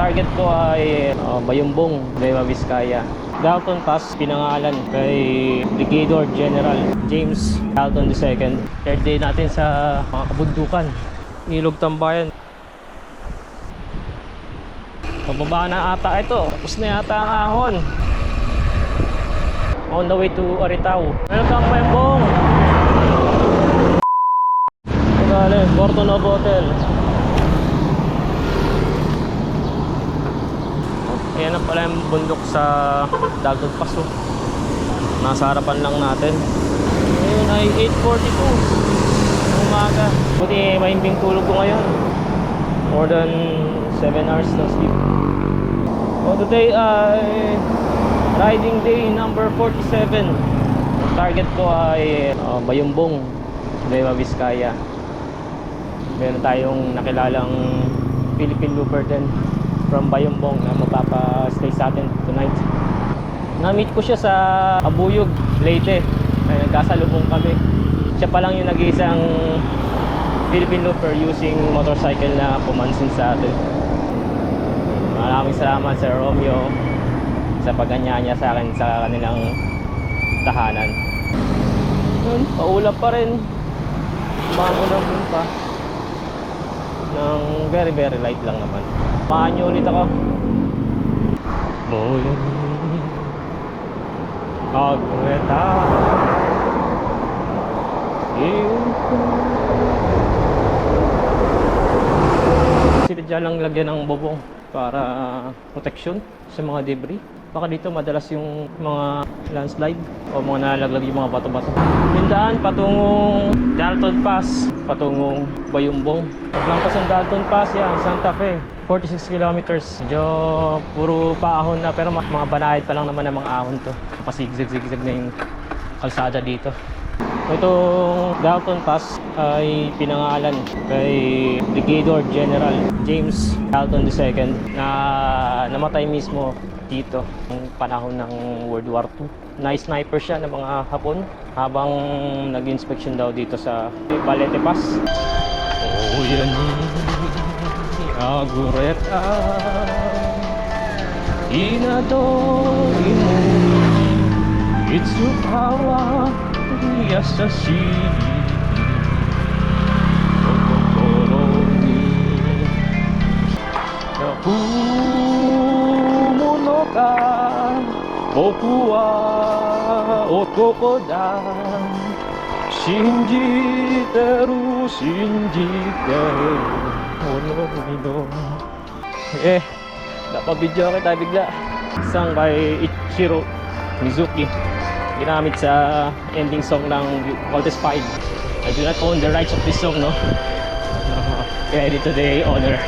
target ko ay Bayumbong, Nueva Vizcaya. Dalton Pass, pinangalan kay Brigadier General James Dalton II. Third day natin sa mga kabundukan, Ilog Tambayan. Pababa na ata ito, tapos na yata ang ahon. On the way to Aritao. Welcome Bayumbong! Porto Novo Hotel. Ayan na pala yung bundok sa Dalton Pass. Nasa harapan lang natin. Ayun ay 8:42 umaga. Buti mahimbing tulog ko ngayon. More than 7 hours na sleep. So today ay riding day number 47. Ang target ko ay Bayumbong, Nueva Vizcaya. Meron tayong nakilalang Philippine Looper din from Bayumbong na magpapa-stay sa atin tonight. Na-meet ko siya sa Abuyog, Leyte. Ay, nagkasalubong kami. Siya pa lang yung nag-iisang Philippine Looper using motorcycle na pumansin sa atin. Maraming salamat Sir Romeo sa paganyaya sa akin sa kanilang tahanan. Yun, paulap pa rin. Umamulang pa ng very light lang naman. Samahan nyo ulit ako. Boy Agreta Sinadya lang lagyan ng bubong para protection sa mga debris. Baka dito madalas yung mga landslide o mga nalaglag yung mga bato-bato. Yung daan patungong Dalton Pass, patungong Bayumbong. Paglampas ng Dalton Pass, yan, Santa Fe, 46 kilometers. Medyo puro paahon na, pero mga banayad pa lang naman ng mga ahon to. Pasigzag-zigzag na yung kalsada dito. Itong Dalton Pass ay pinangalan kay Brigadier General James Dalton II na namatay mismo dito ng panahon ng World War II. Na-sniper siya ng mga Hapon habang nag-inspection daw dito sa Balete Pass. Oh, yan Agureta Inadori mo Itsukawa Yasashi Kokoro ni Nakumono ka Boku wa otoko da Shinjiteru shinjiteru Mono napabidyo kita bigla. Isang kay Ichiro Mizuki, ginamit sa ending song ng Voltes 5. I do not own the rights of this song, no? Kaya dito the honor.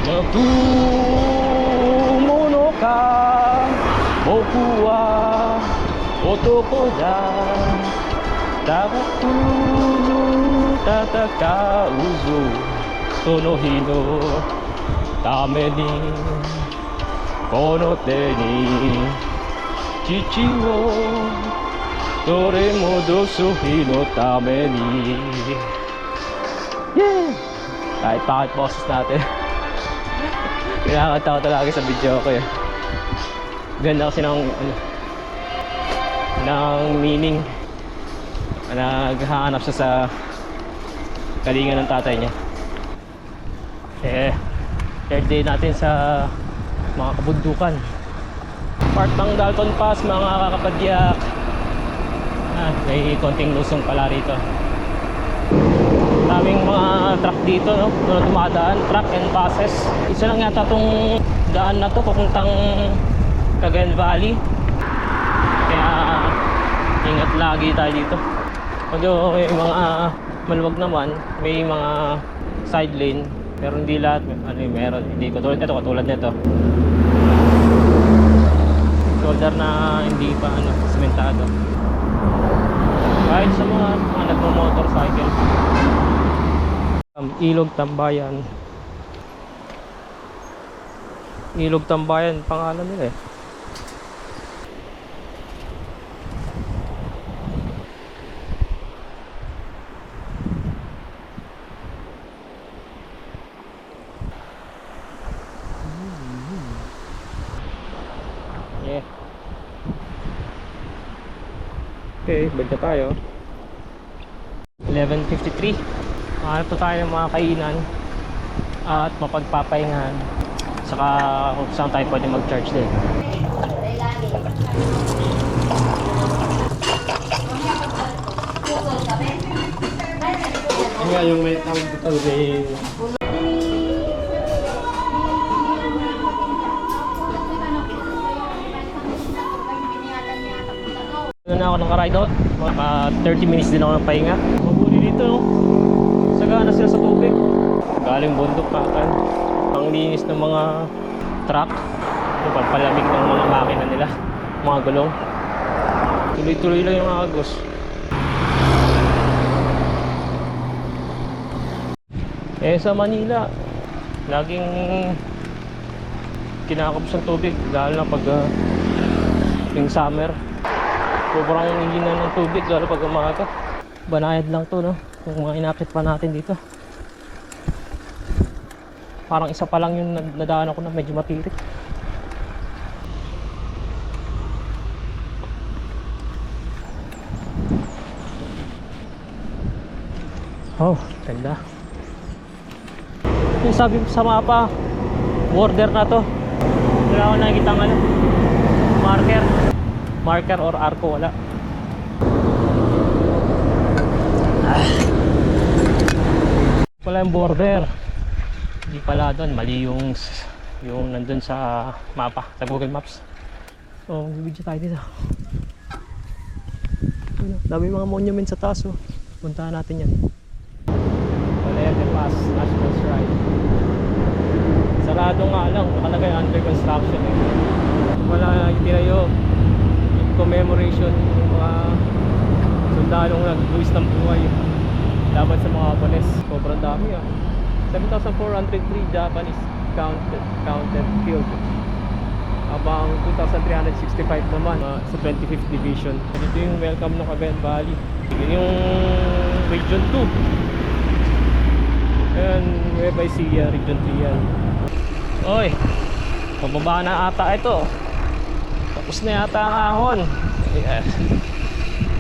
Nakumono ka Boku wa otoko da Takaku tatakau zo Sono hi no tame ni Kono te ni Chichi wo Dore modosu hi no tame ni. Yeah! Kahit bakit boses natin. Kinakanta ko talaga sa video ko eh. Ganda kasi ng meaning. Naghahanap siya sa kalinga ng tatay niya. Third day natin sa mga kabundukan. Part ng Dalton Pass, mga kakapadyak. May konting lusong pala rito. Daming mga truck dito, no? Na dumadaan, truck and buses. Isa lang yata tong daan na to papuntang Cagayan Valley. Kaya ingat lagi tayo dito. Although may mga maluwag naman, may mga side lane, pero hindi lahat. Meron, hindi katulad ito, katulad nito. Shoulder na hindi pa sementado. Kahit sa mga nagmo-motorcycle. Ilog Tambayan. Ilog Tambayan pangalan nila eh. Okay, balik na tayo. 11:53. Hanap tayo ng mga kainan at mapagpapahingahan. Saka kung saan tayo pwede mag-charge din. Yung nga yung may tawag dito may... Na ako ng karide out. Mga 30 minutes din ako ng pahinga. Mabuli dito, no? Sagana sila sa tubig. Galing bundok natin. Ang linis ng mga truck. Yung pagpalamig ng mga makina nila. Mga gulong. Tuloy-tuloy lang yung agos. Eh sa Manila, laging kinakapos ng tubig. Lalo na pag yung summer. Sobrang hihina ng tubig lalo pag umaga. Banayad lang to, no? Yung mga inakit pa natin dito. Parang isa pa lang yung nadaanan ko na medyo matirik. Oh, ganda. Yung sabi sa mapa, border na to. Wala akong nakikita ng ano, marker or arko, wala. Wala yung border. Hindi pala doon, mali yung nandun sa mapa, sa Google Maps. So, video tayo dito. Dami mga monument sa taas, oh. Puntahan natin yan. Olete Pass National Shrine. Sarado nga lang, nakalagay under construction, eh. Wala itinayo in commemoration yung mga sundalong nagbuwis ng buhay laban sa mga Japanese. Sobrang dami, ah. 7,403 Japanese counted killed. Habang 2,365 naman sa 25th Division. Dito yung welcome ng Cagayan Valley. Yun yung Region 2. Ayan, Nueva Ecija, Region 3 yan. Oy, pababa na ata ito. Tapos na yata ang ahon. Ayan.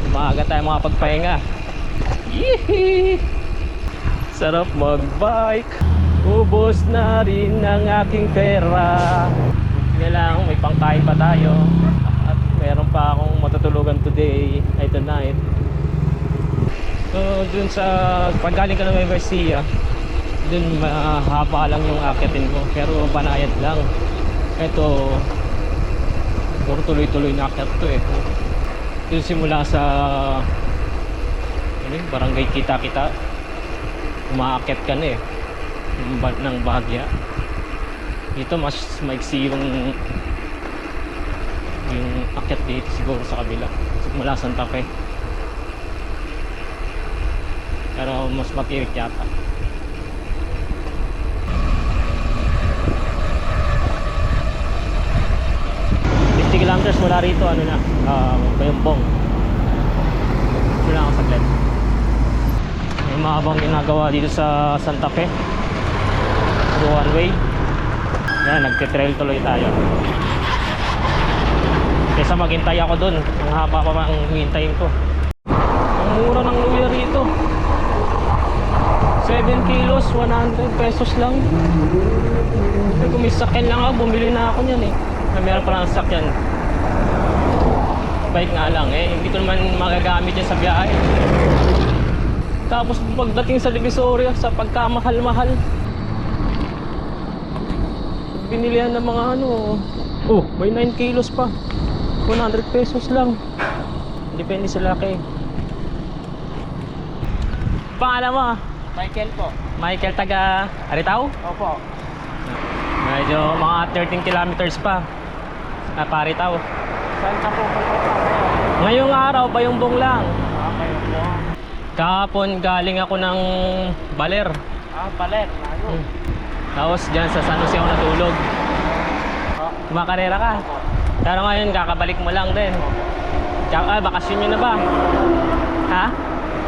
Umaga tayo mga pagpahinga. Yee! Sarap mag-bike. Ubos na rin ang aking pera. Hindi lang, may pangkain pa tayo. At meron pa akong matutulugan today, ay tonight. So dun sa paggaling ka ng Nueva Ecija, dun mahaba lang yung akitin mo, pero banayad lang. Ito puro tuloy-tuloy na akyat to, eh. Dun simula sa barangay Kita-Kita, umaakyat ka na, eh, ng Bahagya. Dito mas maiksi yung akyat dito siguro sa kabila, mula Santa Fe. Pero mas matirik yata. 50 kilometers mula rito, ano na, Bayambong. Mula ako saglit. May mahabang ginagawa dito sa Santa Fe. One way. Yan, nagte-trail tuloy tayo. Kesa maghintay ako dun, ang haba pa ang hihintayin ko. Ang mura ng luya rito. 7 kilos, 100 pesos lang. Kung may sakyan lang ako, bumili na ako niyan, eh. Meron pa lang sakyan. Bike nga lang, eh. Hindi ko naman magagamit yan sa biyahe. Tapos pagdating sa Divisoria, sa pagkamahal-mahal, binilihan ng mga ano, oh, may 9 kilos pa, 100 pesos lang. Depende sa laki. Pangalan mo? Michael po. Michael, taga Aritaw? Opo. Medyo mga 13 kilometers pa Paritaw. Saan ka po? Ngayong araw, Bayambong lang. Okay po. Kahapon galing ako ng Baler. Baler. Layo. Tapos dyan sa San Jose ako natulog. Kumakarera ka? Pero ngayon kakabalik mo lang din. Bakasyon nyo na ba? Ha?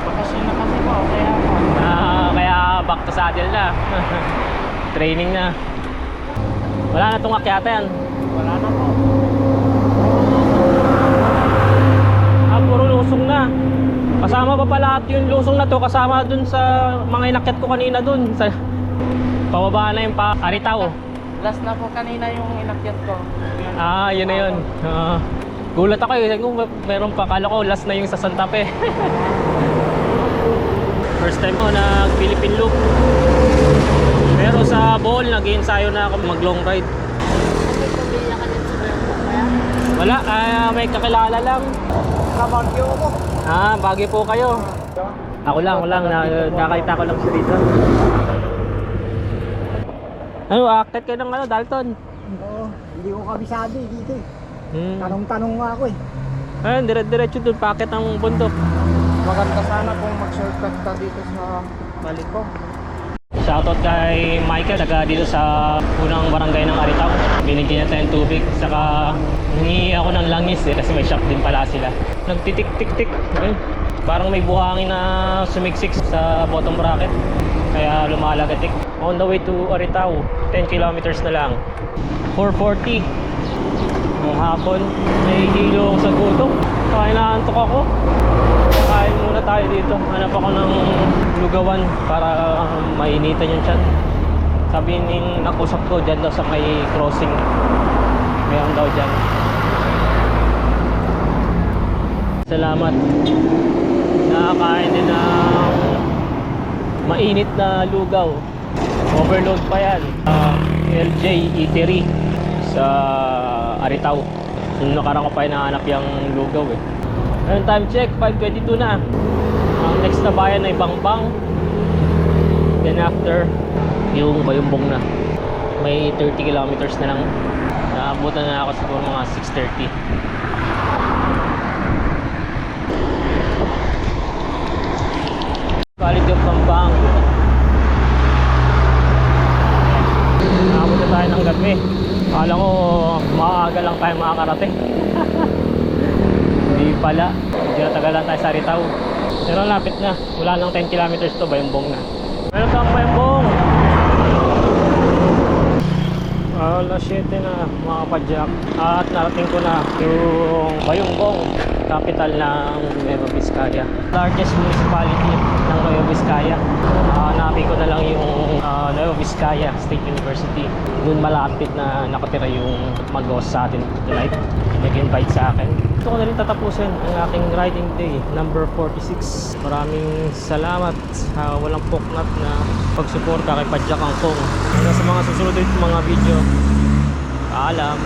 Bakasyon na kami po. Kaya back to saddle na. Training na. Wala na itong akyatan. Wala na po. Puro lusong na. na. Kasama pa pala at yung lusong na to, kasama dun sa mga inakyat ko kanina dun. Sa, pababa na yung Aritaw. Last na po kanina yung inakyat ko. Yun. Yun na yun. Gulat ako eh. Sabi ko, meron pa. Kala ko last na yung sa Santa Fe. First time ko nag-Philippine Loop. Pero sa Bohol, nag-ensayo na ako mag-long ride. Wala, may kakilala lang. Kabagyo ko. Bagay po kayo. Ako lang, nakakita ko lang siya dito. Ano, akit kayo ng Dalton? Oo, hindi ko kabisado eh dito eh. Tanong-tanong nga ako eh. Ayun, dire-diretso dun, packet ng bundok. Maganda sana kung mag-shortcut ka dito sa balik ko. Shoutout kay Michael, taga dito sa unang barangay ng Aritaw. Binigyan niya tayong tubig, saka nangihi ako ng langis eh, kasi may shop din pala sila. Nagtitik-tik-tik, ayun. Parang may buhangin na sumiksik sa bottom bracket, kaya lumalagatik. On the way to Aritaw, 10 kilometers na lang. 4:40 ng hapon, nahihilo ako sa gutom. Kaya inaantok ako. Kain muna tayo dito. Hanap ako ng lugawan para mainitan yung tiyan. Sabi ng nakusap ko, dyan daw sa may crossing. Meron daw dyan. Salamat. Nakakain din ng mainit na lugaw. Overload pa yan. LJ Eatery sa Aritaw. Nung nakarang ko pa hinahanap yung lugaw eh. Ayun, time check, 5:22 na. Ang next na bayan ay Bangbang. Then after, yung Bayumbong na. May 30 kilometers na lang. Naabutan na ako siguro mga 6:30. Quality of Bangbang. Naabot na tayo ng gabi. Akala ko maaga lang tayo makakarating. Hindi pala. Medyo natagalan tayo sa Aritaw. Pero lapit na. Wala lang 10 kilometers to, Bayumbong na. Welcome Bayumbong! Alas 7 na mga padyak. At narating ko na yung Bayumbong, capital ng Nueva Vizcaya. Largest municipality ng Nueva Vizcaya. Hanapin ko na lang yung Nueva Vizcaya State University. Doon malapit na nakatira yung mag-host sa atin tonight. Nag-invite sa akin. Ito ko na rin tatapusin ang aking riding day number 46. Maraming salamat sa walang puknat na pagsuporta kay Padyak Angkong. Hanggang sa mga susunod mga video. Paalam.